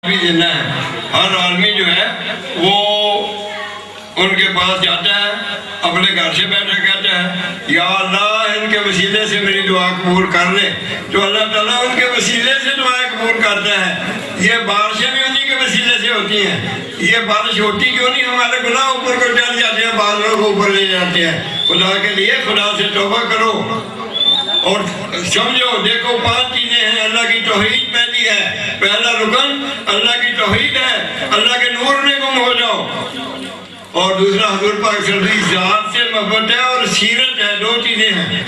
بھی زندہ ہے. ہر آدمی جو ہے وہ ان کے پاس جاتا ہے, اپنے گھر سے بیٹھا کہتا ہے یا اللہ ان کے وسیلے سے میری دعا قبول کر لے, تو اللہ تعالیٰ ان کے وسیلے سے دعائیں قبول کرتا ہے. یہ بارشیں بھی انہی کے وسیلے سے ہوتی ہیں. یہ بارش ہوتی کیوں نہیں؟ ہمارے گناہ اوپر کو چڑھ جاتے ہیں, بعض لوگ اوپر لے جاتے ہیں. خدا کے لیے خدا سے توبہ کرو اور سمجھو. دیکھو 5 چیزیں ہیں. اللہ کی توحید پہلی ہے, پہلا رکن اللہ کی توحید ہے, اللہ کے نور میں گم ہو جاؤ. اور دوسرا حضور پاک صلی اللہ علیہ وسلم ذات سے محبت ہے اور سیرت ہے. 2 چیزیں ہیں.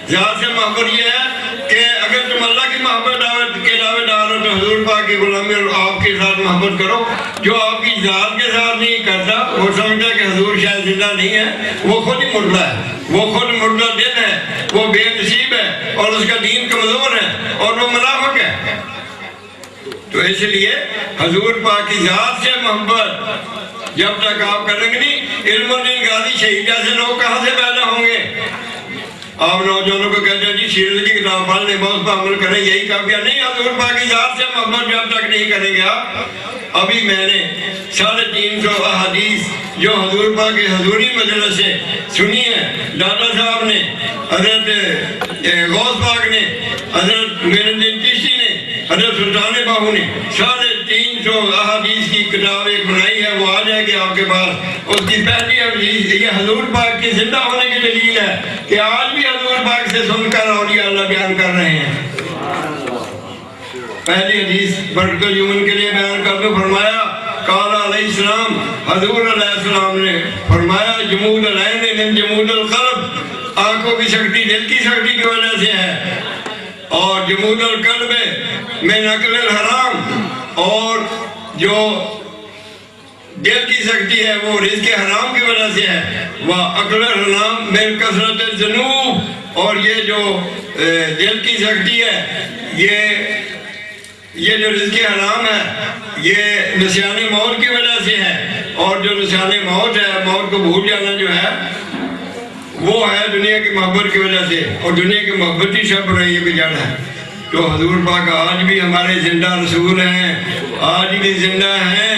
ذات سے محبت یہ ہے کہ اگر تم اللہ کی محبت کے دعوے دار ہو تو حضور پاک کی غلامی اور آپ کے ساتھ محبت کرو. جو آپ کی ذات کے ساتھ نہیں کرتا وہ سمجھتا ہے کہ حضور شاید زندہ نہیں ہے, وہ خود ہی مردہ ہے, وہ خود مردہ دل ہے, وہ بے نصیب ہے اور اس کا دین کمزور ہے اور وہ منافق ہے. تو اس لیے حضور پاک کی ذات سے محبت جب تک آپ کریں گے نہیں, علم الدین غازی شہید جیسے لوگ کہاں سے پیدا ہوں گے؟ آپ نوجوانوں کو کہتے ہیں جی سیرت کی کتاب پڑھ لیں, بہت پر عمل کریں, یہی کافی ہے. نہیں, حضور پاک کی ذات سے محبت جب تک نہیں کریں گے آپ. ابھی میں نے 350 احادیث جو حضور پاک کی حضوری مجلس سے سنی ہے, دادا صاحب نے, حضرت غوث پاک نے, حضرت معین الدین چشتی نے, حضرت سلطان باہو نے 350 احادیث کی کتاب ایک بنائی ہے. وہ آ جائے گی آپ کے پاس. اس کی پہلی حدیث یہ حضور پاک کے زندہ ہونے کی دلیل ہے کہ آج بھی حضور پاک سے سن کر اولیاء اللہ بیان کر رہے ہیں. پہلی حدیث برکت یومن کے لیے بیان کر دو. فرمایا قال علیہ السلام, حضور علیہ السلام نے فرمایا جمود العین من جمود القلب, آنکھوں کی شکتی دل کی شکتی کی وجہ سے ہے, اور جمود القلب من اکل الحرام, اور جو دل کی شکتی ہے وہ رزق حرام کی وجہ سے ہے. وَأَكْلَ الْحَرَامِ مِنْ كَثْرَةِ الذُّنُوبِ, اور یہ جو دل کی شکتی ہے یہ جو رزق حرام ہے یہ نسیان موت کی وجہ سے ہے. اور جو نسیان موت ہے, موت کو بھول جانا جو ہے, وہ ہے دنیا کی محبت کی وجہ سے, اور دنیا کی محبت ہی سب رہی ہے جڑ ہے. تو حضور پاک آج بھی ہمارے زندہ رسول ہیں, آج بھی زندہ ہیں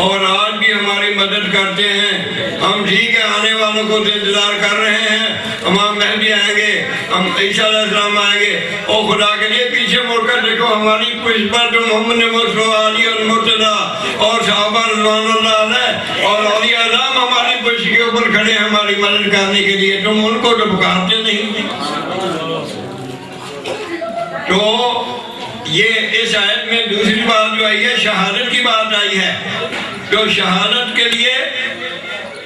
اور آج بھی ہماری مدد کرتے ہیں. ہم ٹھیک ہے آنے والوں کو انتظار کر رہے ہیں, امام مہدی آئیں گے, ہم عیسیٰ علیہ السلام آئیں گے. اور خدا کے لیے پیچھے مڑ کر دیکھو, ہماری پشت پر جو محمد مصطفیٰ علی المرتضیٰ اور صحابہ رضوان اللہ علیہ اور اولیاء اعظام ہماری پشت کے اوپر کھڑے ہیں ہماری مدد کرنے کے لیے. تم ان کو تو پکارتے نہیں. تو یہ اس آیت میں دوسری بات جو آئی ہے شہادت کی بات آئی ہے. تو شہادت کے لیے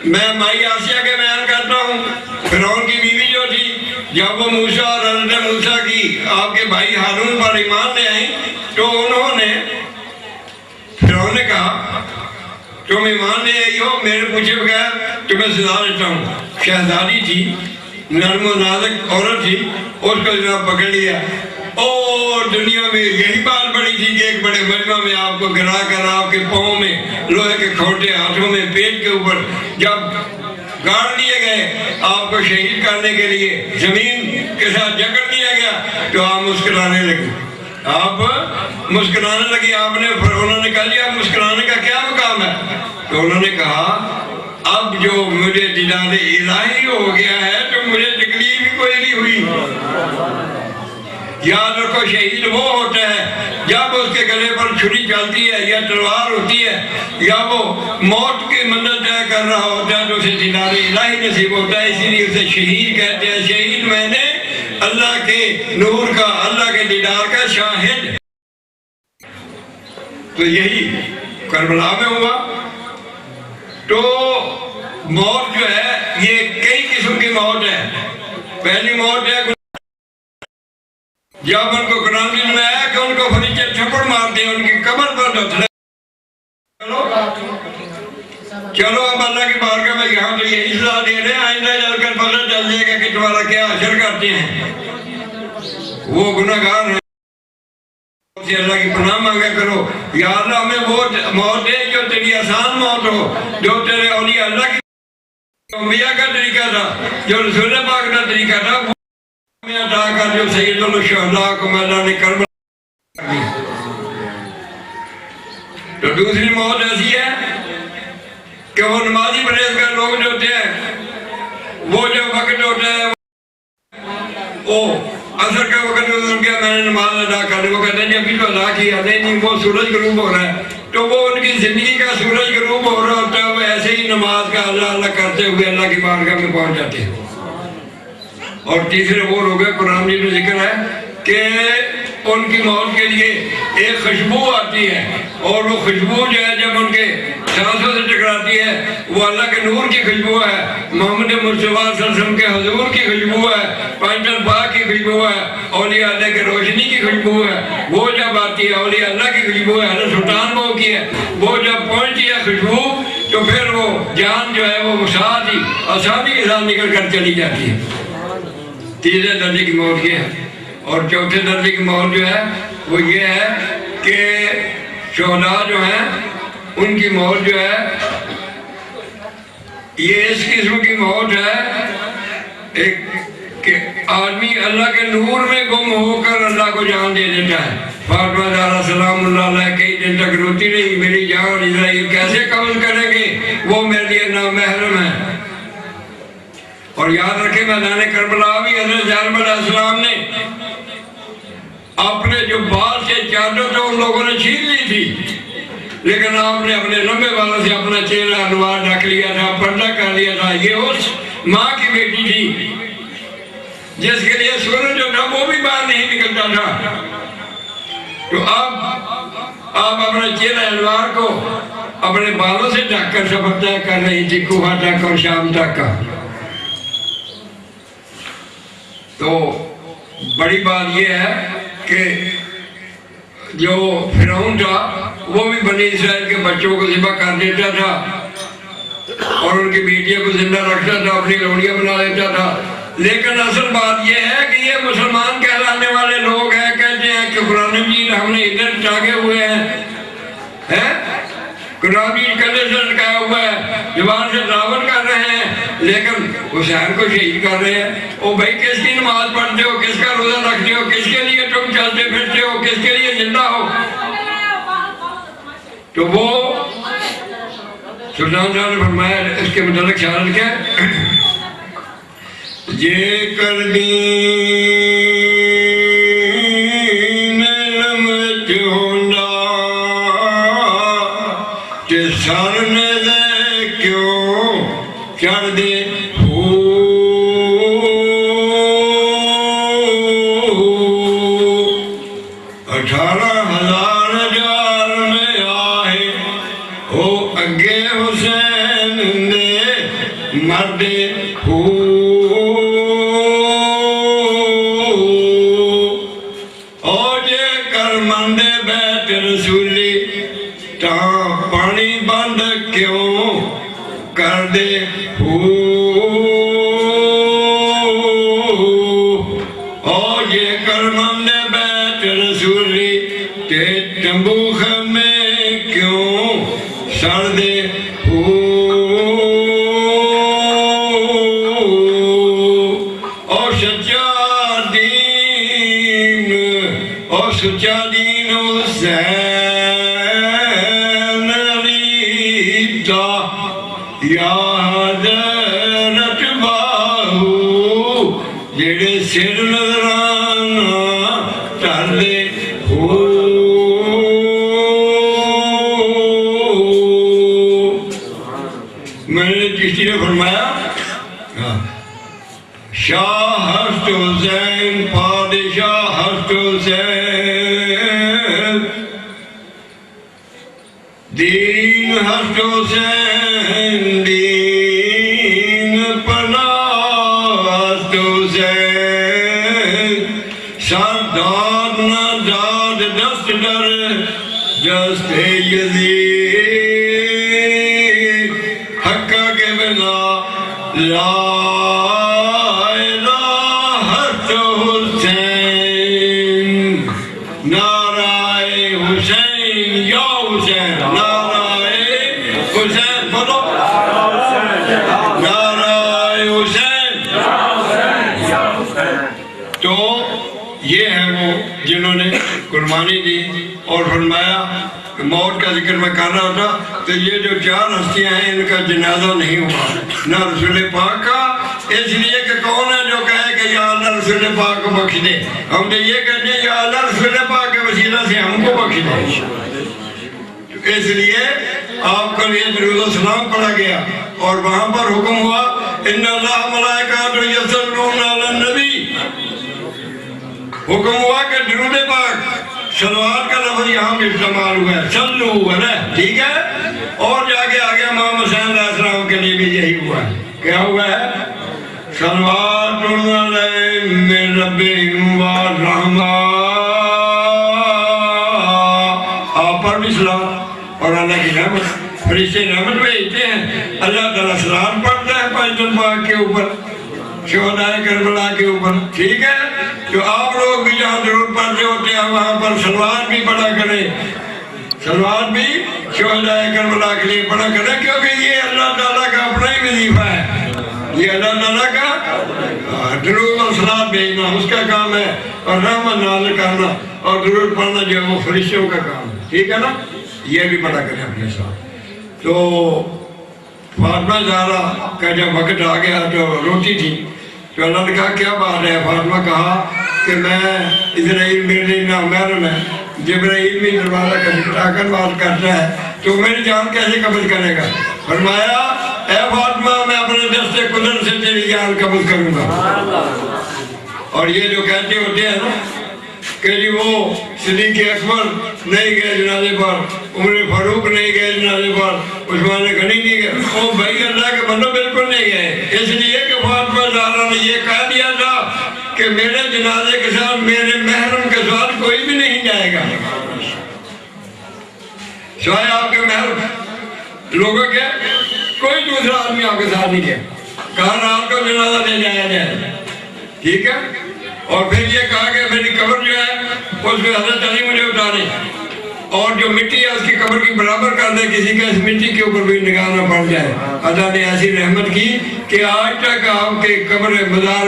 میں مائی آسیہ کے بیان کرتا ہوں. فرعون کی بیوی جو تھی, جب وہ موسیٰ اور حضرت موسیٰ کی آپ کے بھائی ہارون پر ایمان لے آئیں تو انہوں نے, فرعون نے کہا تم ایمان لے آئی ہو میرے پوچھے بغیر, تمہیں سزا دیتا ہوں. شہزادی تھی, نرم و نازک عورت تھی, اس کو جناب پکڑ لیا. اور دنیا میں یہی بات بڑی تھی کہ ایک بڑے مجمع میں آپ کو گرا کر آپ کے پاؤں میں لوہے کے کھوٹے, ہاتھوں میں پیٹ کے اوپر جب گاڑ دیے گئے آپ کو شہید کرنے کے لیے, زمین کے ساتھ جکڑ دیا گیا, تو آپ مسکرانے لگی. آپ مسکرانے لگی. آپ نے, انہوں نے کہا لیا مسکرانے کا کیا مقام ہے؟ تو انہوں نے کہا اب جو مجھے دیدار الہی ہو گیا ہے تو مجھے تکلیف ہی کوئی نہیں ہوئی. یاد رکھو شہید وہ ہوتا ہے جب اس کے گلے پر چھری چلتی ہے یا تلوار ہوتی ہے یا وہ موت کی منزل طے کر رہا ہوتا ہے تو اسے دیدار الہی نصیب ہوتا ہے. اسی لیے اسے شہید کہتے ہیں. شہید میں نے اللہ کے نور کا, اللہ کے دیدار کا شاہد. تو یہی کربلا میں ہوا. تو موت جو ہے یہ کئی قسم کی موت ہے. پہلی موت ہے جب ان کو قرآن میں آیا کہ ان کو فرشتے تھپڑ مارتے ہیں, ان کی کمر پر دھتلے. چلو اب اللہ کی بارگاہ میں یہاں تو یہی صلاح دے رہے ہیں, آئندہ چل کر پتہ چل جائے گا کہ تمہارا کیا اثر کرتے ہیں. وہ گناہگار ہیں. اللہ کی پناہ مانگا کرو, یا اللہ ہمیں وہ موت دے جو تیری آسان موت ہو, جو تیرے اولیاء اللہ کی انبیاء کا طریقہ تھا, جو رسول پاک کا طریقہ تھا, میں عطا کر جو سید الشہداء کو اللہ نے کربلا. تو دوسری موت ایسی ہے کہ وہ نمازی پرہیزگار لوگ جو ہوتے ہیں وہ جب وقت ہوتا ہے وہ عصر کا وقت گزر گیا میں نے نماز ادا کر لی، وہ کہتے ہیں ابھی تو ادا کیا نہیں وہ سورج غروب ہو رہا ہے، تو وہ ان کی زندگی کا سورج غروب ہو رہا ہوتا ہے، وہ ایسے ہی نماز کا اللہ اللہ کرتے ہوئے اللہ کی بارگاہ میں پہنچ جاتے ہیں۔ اور تیسرے وہ لوگ ہیں قرآن میں ذکر ہے کہ ان کی موت کے لیے ایک خوشبو آتی ہے، اور وہ خوشبو جو ہے جب ان کے سانسوں سے ٹکراتی ہے وہ اللہ کے نور کی خوشبو ہے، محمد مصطفیٰ صلی اللہ علیہ وسلم کے حضور کی خوشبو ہے، پانچل پاک کی خوشبو ہے، اولیاء اللہ کی روشنی کی خوشبو ہے، وہ جب آتی ہے اولیاء اللہ کی خوشبو ہے، حضرت سلطان بہو کی ہے، وہ جب پہنچتی ہے خوشبو تو پھر وہ جان جو ہے وہ ساتھ ہی آسانی کے ساتھ نکل کر چلی جاتی ہے۔ تیسرے درجے کی موت یہ ہے، اور چوتھے درجے کی موت جو ہے وہ یہ ہے کہ شہداء جو ہیں ان کی موت جو ہے یہ اس قسم کی موت ہے ایک کہ آدمی اللہ کے نور میں گم ہو کر اللہ کو جان دے دیتا ہے۔ فاطمہ زہرا سلام اللہ علیہ کئی دن تک روتی رہی، میری جان اسرائیل کیسے قبض کریں گے، وہ میرے لیے نامحرم ہے۔ اور یاد رکھیں میدان کربلا بھی حضرت زینب علیہ السلام نے اپنے جو بال سے چادر تو ان لوگوں نے چھین لی تھی، لیکن آپ نے اپنے لمبے بالوں سے اپنا چہرہ انوار ڈھک لیا تھا، پردہ کر لیا تھا۔ یہ اس ماں کی بیٹی تھی جس کے لیے سورج جو تھا وہ بھی باہر نہیں نکلتا تھا، تو اب آپ اپنے چہرہ انوار کو اپنے بالوں سے ڈھک کر سفر طے کر رہی تھی کوہ تک اور شام تک کا۔ تو بڑی بات یہ ہے کہ جو فرعون تھا وہ بھی بنی اسرائیل کے بچوں کو ذبح کر دیتا تھا اور ان کی بیٹیوں کو زندہ رکھتا تھا، اپنی لوڑیاں بنا لیتا تھا، لیکن اصل بات یہ ہے کہ یہ مسلمان کہلانے والے لوگ ہیں، کہتے ہیں کہ قرآن مجید ہم نے ادھر ٹانگے ہوئے ہیں، قرآن مجید کندھے سے لٹکایا ہوا ہے، زبان سے دعوت کر رہے ہیں، لیکن حسین کو شہید کر رہے ہیں۔ او بھائی کس کی نماز پڑھتے ہو، کس کا روزہ رکھتے ہو، کس کے لیے تم چلتے پھرتے ہو، کس کے لیے زندہ ہو؟ تو وہ سلطان صاحب نے فرمایا اس کے متعلق شعر کیا یہ کر دین نمت ہوندا کہ سر نے دے کیوں چڑھ دے ہو 18,000 جار میں آئے ہو اگے حسین نے مردے ہو اور جے کر مندے بیت رسولی تا پانی بند کیوں کر دے ہو اور جے کر مندے بیت رسولی تے تنبوخ میں کیوں سر دے ہو اور سچا دین حسین علی دا یاد رت باہو جڑے سر نظرانا کر دے ہو میں نے چشتی نے فرمایا شاہ ہست حسین پادشاہ ہست حسین دین ہست حسین دین پناہ ہست حسین سرداد نہ داد دست در دست یزید حقہ کے بنا لا جنہوں نے قربانی دی اور فرمایا موت کا ذکر میں کر رہا تھا تو یہ جو 4 ہستیاں ہیں ان کا جنازہ نہیں ہوا نہ رسول پاک کا، اس لیے کہ کون ہے جو کہے کہ یا اللہ رسول پاک کو بخش دے؟ ہم تو یہ کہتے ہیں یا اللہ رسول پاک کے وسیلہ سے ہم کو بخش دے۔ اس لیے آپ کو یہ درود و سلام پڑھا گیا اور وہاں پر حکم ہوا ان اللہ ملائکۃ یصلون علی النبی، حکم ہوا کہ درود پاک صلوات کا لفظ یہاں بھی استعمال ہوا ہے، صلو علیہ، ٹھیک ہے؟ اور جا کے آگے امام حسین علیہ السلام کے لیے بھی یہی ہوا ہے، کیا ہوا ہے؟ صلوات علیہ من ربہم والرحمہ، آپ پر بھی سلام اور اللہ کی رحمت، فرشتے رحمت بھیجتے ہیں، اللہ تعالیٰ سلام پڑھتا ہے پنجتن پاک کے اوپر، شہدائے کربلا کے اوپر، ٹھیک ہے؟ جو آپ لوگ بھی جہاں ضرور پڑھتے ہوتے ہیں وہاں پر صلوات بھی پڑھا کریں، صلوات بھی شہدائے کربلا کے لیے پڑھا کریں، کیونکہ یہ اللہ تعالیٰ کا اپنا ہی وظیفہ ہے، یہ اللہ تعالیٰ کا درود اور صلوات بھیجنا اس کا کام ہے، اور رحمت نازل کرنا اور درود پڑھنا جو ہے وہ فرشتوں کا کام ہے، ٹھیک ہے نا؟ یہ بھی پڑھا کریں اپنے ساتھ۔ تو فاطمہ زہرا کا جب وقت آ گیا تو روتی تھی، تو اللہ نے کہا کیا بات ہے؟ فاطمہ کہا کہ میں اسرائیل میرے نامحرم ہے، جبرائیل بھی دروازہ کھٹکھٹا کر بات کرتا ہے تو میری جان کیسے قبض کرے گا؟ فرمایا اے فاطمہ میں اپنے دست قدرت سے تیری جان قبض کروں گا۔ اور یہ جو کہتے ہوتے ہیں نا کہ جی وہ صدیق اکبر نہیں گئے جنازے پر، عمر فاروق نہیں گئے جنازے پر، عثمان غنی نہیں گئے، وہ بھائی اللہ کے بندوں بالکل نہیں گئے، اس لیے کہ فاطمہ زہرا نے یہ کہہ دیا تھا کہ میرے جنازے کے ساتھ میرے محرم کے ساتھ کوئی بھی نہیں جائے گا، سوائے آپ کے محرم لوگوں کے کوئی دوسرا آدمی آپ کے ساتھ نہیں گیا، کہا رات کو جنازہ لے جایا جائے، ٹھیک ہے؟ اور پھر یہ کہا کہ میری قبر جو ہے اس میں حضرت علی مجھے اتارے اور جو مٹی ہے اس کی قبر کی برابر کر دے، کسی کے اس مٹی کے اوپر بھی نگاہ نہ پڑ جائے۔ اللہ نے ایسی رحمت کی کہ آج تک آپ کے قبر مزار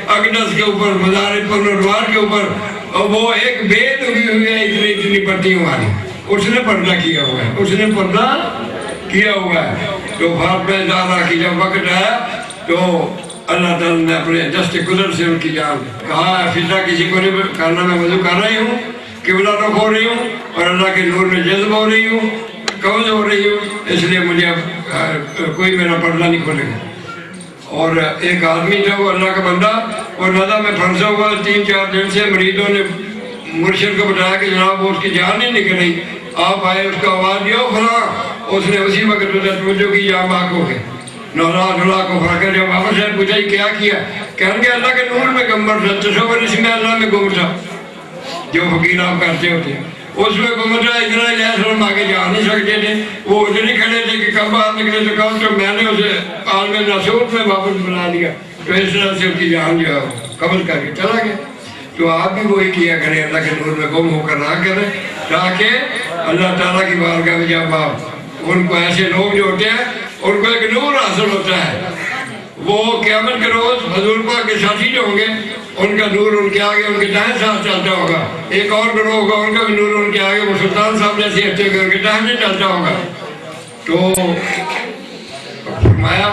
اقدس کے اوپر، مزار پرنوار کے اوپر وہ ایک بید ہوئی ہوئی ہے، اتنی پرتیوں والی، اس نے پردہ کیا ہوا ہے، اس نے پردہ کیا ہوا ہے۔ تو فاطمہ زہرا کی جب وقت آیا تو اللہ تعالیٰ نے اپنے دست قدرت سے ان کی جان کہا فضا کسی کو نہیں کرنا، میں وضو کر رہی ہوں، قبلہ رخ ہو رہی ہوں اور اللہ کے نور میں جذب ہو رہی ہوں، قبض ہو رہی ہوں، اس لیے مجھے اب کوئی میرا پردہ نہیں کھولے گا۔ اور ایک آدمی تھا وہ اللہ کا بندہ، وہ نزا میں پھنسا ہوا 3-4 دن سے، مریدوں نے مرشد کو بتایا کہ جناب وہ اس کی جان نہیں نکل رہی، آپ آئے اس کا آواز دیا فلاں، اس نے اسی وقت توجہ کی جہاں باق ہو گئے، نولا کو پھڑ جب واپس ہے پوچھا کیا کیا؟ کہیں گے اللہ کے نور میں گمبر تھا، تصور اس میں اللہ میں گم تھا، جو فقیر آپ کرتے ہوتے ہیں اس میں گم تھا، اتنا علیہ السلام آگے جا نہیں سکتے تھے، وہ ادھر ہی کھڑے تھے کہ کب باہر نکلے تو کہا تو میں نے اسے عالم ناسوت میں واپس بنا دیا، تو اس طرح سے اس کی جان جو قبض کر کے چلا گیا۔ تو آپ بھی وہی کیا کریں، اللہ کے نور میں گم ہو کر رہا کریں، تاکہ اللہ تعالیٰ کی بارگاہ میں جب آپ ان کو ایسے لوگ جو ہوتے ہیں ان کو ایک نور حاصل ہوتا ہے، وہ قیامت کے روز حضور پاک کے ساتھی جو ہوں گے ان کا نور ان کے آگے ان کے دائیں ساتھ چلتا ہوگا، ایک اور گروہ ہوگا ان کا بھی نور ان کے آگے، وہ سلطان صاحب جیسے ہفتے کے ان کے دائیں چلتا ہوگا۔ تو فرمایا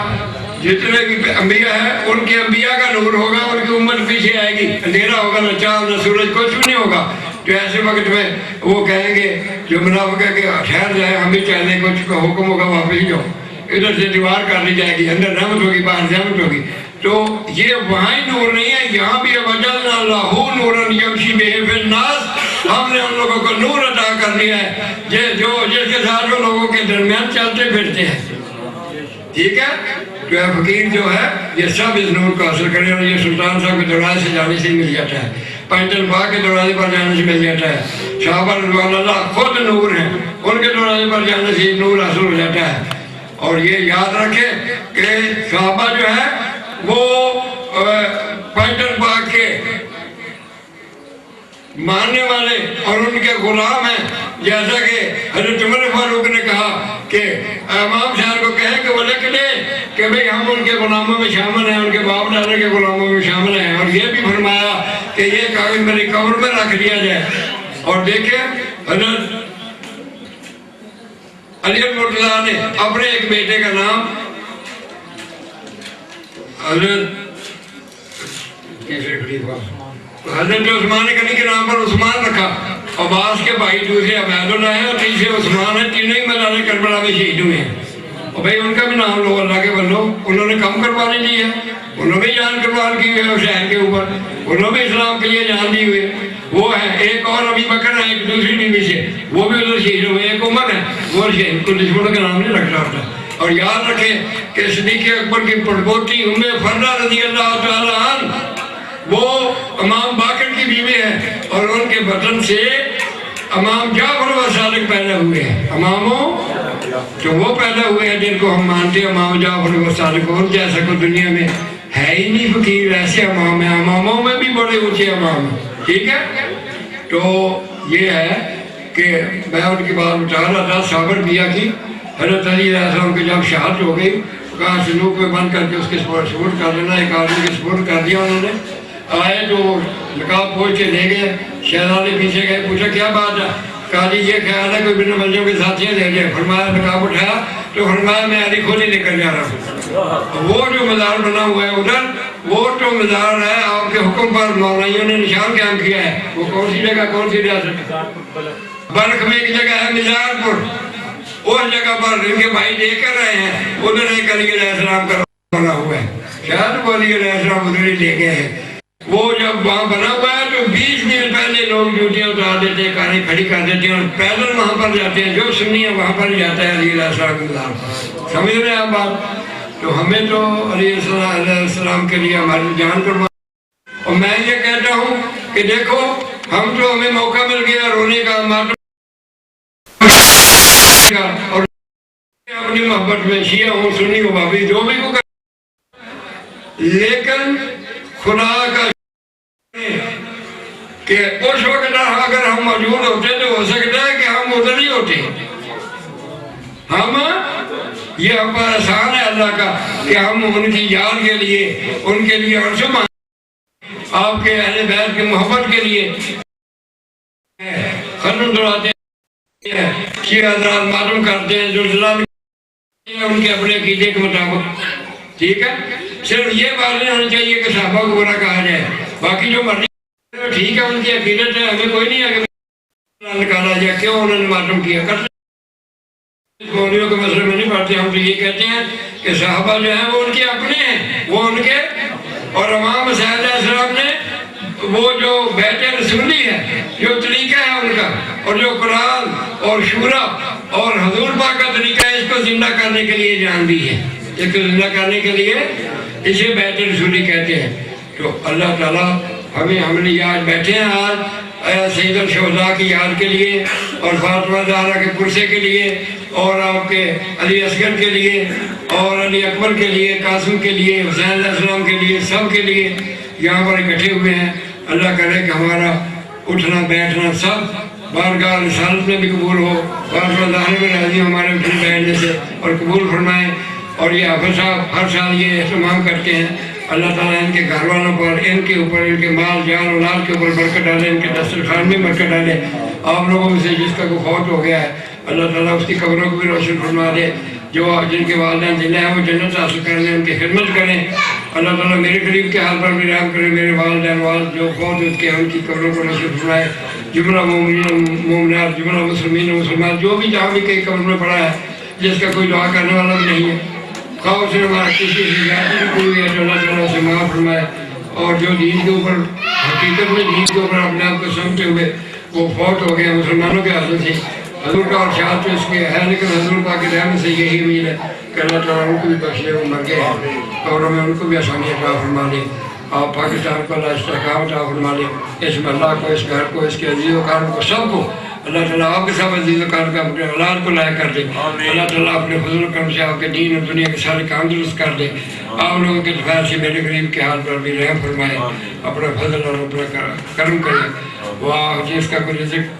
جتنے بھی انبیاء ہیں ان کے انبیاء کا نور ہوگا، ان کی امت پیچھے آئے گی، اندھیرا ہوگا، نہ چاند نہ سورج، کچھ بھی نہیں ہوگا۔ تو ایسے وقت میں وہ کہیں گے جو منافق ہے کہ ٹھہر جائے، ہم بھی چاہتے ہیں کچھ حکم ہوگا واپس ہی جاؤ، ادھر سے دیوار کر لی جائے گی، اندر رحمت ہوگی باہر رحمت ہوگی۔ تو یہ وہاں ہی نور نہیں ہے، یہاں بھی وجعلنا لہ نورا یمشی بہ فی الناس، ہم نے ان لوگوں کو نور عطا کر دیا ہے جس کے ساتھ وہ لوگوں کے درمیان چلتے پھرتے ہیں، ٹھیک ہے؟ تو یہ فقیر جو ہے یہ سب اس نور کو حاصل کرے، اور یہ سلطان صاحب کے دروازے سے جانے سے مل جاتا ہے، پنجتن پاک کے دروازے پر جانے سے مل جاتا ہے، صحابہ رضوان اللہ خود نور ہیں، ان کے دروازے پر جانے سے نور حاصل ہو جاتا ہے۔ اور یہ یاد رکھیں کہ صحابہ جو ہے وہ پنجتن پاک کے ماننے والے اور ان کے غلام ہیں، جیسا کہ حضرت عمر فاروق نے کہا کہ امام صاحب کو کہے کہ وہ لکھ دے کہ بھئی ہم ان کے غلاموں میں شامل ہیں، ان کے باپ دادا کے غلاموں میں شامل ہیں، اور یہ بھی فرمایا کہ یہ کاغذ میری قبر میں رکھ دیا جائے۔ اور دیکھیں حضرت علی المرتضیٰ نے اپنے ایک بیٹے کا نام حضرت عثمان غنی کے نام پر عثمان رکھا. عباس کے بھائی دوسرے عبید اللہ ہے اور تیسرے عثمان ہے. تینوں ہی میدان کربلا میں شہید ہوئے ہیں. اور بھائی ان کا بھی نام لو اللہ کے بندو. انہوں نے کم قربانی دی ہے, انہوں نے جان قربان کی ہوئی ہے شہر کے اوپر, انہوں نے اسلام کے لیے جان دی ہوئی. وہ ہے ایک اور ابی بکر ہے ایک دوسری بیوی سے, وہ بھی ادھر شہید ہوئے. ایک عمر ہے, وہ شہید کو دشمنوں کا نام نہیں رکھتا ہوتا. اور یاد رکھیں کہ صدیق اکبر کی پڑپوتی ام فرہ رضی اللہ تعالیٰ عنہ وہ امام باقر کی بیوی ہے, اور ان کے بطن سے امام جعفر و صادق پیدا ہوئے ہیں. اماموں جو وہ پیدا ہوئے ہیں جن کو ہم مانتے ہیں امام جعفر و صادق. اور جیسا کو دنیا میں ہے ہی نہیں فقیر, ایسے امام ہیں. اماموں میں بھی بڑے اونچے امام ہیں. ٹھیک ہے, تو یہ ہے کہ میں ان کی بات بتا رہا تھا. صابر بیا کی حضرت علی علیہ السلام کی جب شہادت ہو گئی, کہاں سلوک میں بند کر کے اس کے سپورٹ کر دینا. ایک آدمی کے سپورٹ کر دیا انہوں نے. آئے تو نقاب پہنچ کے لے گئے. شہزادے پیچھے گئے, پوچھا کیا بات ہے؟ کہا جی یہ خیال ہے کوئی بن ملجم کے ساتھیاں لے گئے. فرمایا نقاب اٹھایا تو فرمایا میں علی کھولی لے کر جا رہا ہوں. وہ جو مزار بنا ہوا ہے ادھر, وہ تو مزار ہے آپ کے حکم پر مولائیوں نے نشان قائم کیا ہے. وہ کون سی جگہ, کون سی ریاست؟ بلخ میں ایک جگہ ہے مزار پور. اس جگہ پر ان کے بھائی لے کر رہے ہیں, ادھر ایک علی علیہ السلام کا بنا ہوا ہے. شاید وہ علی علیہ السلام ادھر ہی لے گئے ہیں. وہ جب وہاں بنا ہوا ہے تو 20 دن پہلے لوگ ڈیوٹیاں اتار دیتے ہیں, کاریں کھڑی کر دیتے ہیں اور پیدل وہاں پر جاتے ہیں. جو سنی ہے وہاں پر جاتا ہے علی علیہ السلام کے مزار پر. سمجھ رہے ہیں آپ بات؟ تو ہمیں تو علی علیہ السلام کے لیے ہماری جان قربان. اور میں یہ کہتا ہوں کہ دیکھو ہم تو ہمیں موقع مل گیا رونے کا, ماتم اور اپنی محبت میں شیعہ ہوں سنی ہوں بھابی جو بھی کو, لیکن خدا کا کہ اس وقت اگر ہم موجود ہوتے تو ہو سکتا ہے کہ ہم ادھر ہی ہوتے. ہم یہ ہم پر احسان ہے اللہ کا کہ ہم ان کی یاد کے لیے, ان کے لیے عرصہ آپ کے اہل بیت کی محبت کے لیے ختم دلاتے ہیں, شیعہ حضرات معلوم کرتے ہیں جو ان کے اپنے عقیدے کے مطابق. ٹھیک ہے, صرف یہ بات نہیں ہونی چاہیے کہ صحابہ کو برا کہا جائے. باقی جو مرضی ٹھیک ہے, ان کی عقیدت ہے, ہمیں کوئی نہیں ہے کہ نکالا جائے کیوں انہوں نے معلوم کیا. مولویوں کے مسئلے میں نہیں پڑھتے, ہم تو یہ کہتے ہیں کہ صحابہ جو ہیں وہ ان کے اپنے ہیں, وہ ان کے, اور امام حسین علیہ السلام نے وہ جو بیت رسولی ہے, جو طریقہ ہے ان کا, اور جو قرآن اور شورا اور حضور پاک کا طریقہ ہے, اس کو زندہ کرنے کے لیے جان دی ہے. اس کو زندہ کرنے کے لیے اسے بیت رسولی کہتے ہیں. تو اللہ تعالیٰ ہم نے یاد بیٹھے ہیں آج سید الشہداء کی یاد کے لیے, اور فاطمہ زہرا کے پرسے کے لیے, اور آپ کے علی اصغر کے لیے, اور علی اکبر کے لیے, قاسم کے لیے, حسین علیہ السلام کے لیے, سب کے لیے یہاں پر اکٹھے ہوئے ہیں. اللہ کرے کہ ہمارا اٹھنا بیٹھنا سب بارگاہ رسالت میں بھی قبول ہو, فاطمہ زہرا میں راضی ہمارے اٹھنے بیٹھنے سے اور قبول فرمائیں. اور یہ حافظ صاحب ہر سال یہ اہتمام کرتے ہیں. اللہ تعالیٰ ان کے گھر والوں پر, ان کے اوپر, ان کے مال جان اولاد کے اوپر برکت ڈالے, ان کے دسترخوان میں برکت ڈالے. آپ لوگوں میں سے جس کا کوئی فوت ہو گیا ہے اللہ تعالیٰ اس کی قبروں کو بھی روشن فرما دے. جو جن کے والدین زندہ ہیں وہ جنت حاصل کریں, ان کی خدمت کریں. اللہ تعالیٰ میرے قریب کے حال پر بھی رحم کرے. میرے والدین والد جو فوت ہو کے ان کی قبروں کو روشن فرمائے. جملہ مومنین مومنات, جملہ مسلمین و مسلمات جو بھی جہاں بھی کئی قبر میں پڑا ہے, جس کا کوئی دعا کرنے والا بھی نہیں ہے, خواہ اس نے ہمارا کسی سے زیادتی بھی کوئی ہے تو اللہ تعالیٰ سے معاف فرمائے. اور جو دین کے اوپر حقیقت میں دین کے اوپر اپنے آپ کو سمجھتے ہوئے وہ فوت ہو گئے مسلمانوں کے حاصل سے, حضور کا اور شہادت تو اس کے ہے, لیکن حضور پاک کے رحمت سے یہی امید ہے کہ اللہ تعالیٰ ان کو بھی بخش دے. وہ مر گئے قبروں میں, ان کو بھی آسانی عطا فرما دے. آپ پاکستان کو اللہ استحکام عطا فرما دے. اس محلہ کو, اس گھر کو, اس کے عزیز و کارم کو, سب کو اللہ تعالیٰ آپ کے ساتھ عزیز و کارم کا اپنے اولاد کو لائق کر دے. اللہ تعالیٰ اپنے فضل و کرم سے آپ کے دین اور دنیا کے سارے کام درست کر دے. آپ لوگوں کے دفاع سے میرے غریب کے حال پر بھی رحم فرمائے, اپنا فضل اور اپنا کرم کرے. وہ جس کا کوئی رزق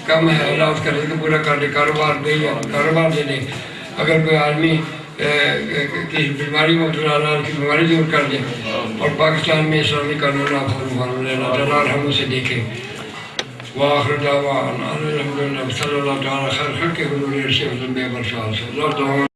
کم ہے اللہ اس کا رزق پورا کر دے, کاروبار دے دے. اگر کوئی آدمی کی بیماری مبتلا اللہ کی بیماری دور کر دے, اور پاکستان میں اسلامی قانون اللہ تعالیٰ ہم اسے دیکھیں. وآخر دعوانا الحمد للہ صلی اللہ تعالیٰ خیر خلق حضور ارشد میں برسال صلی اللہ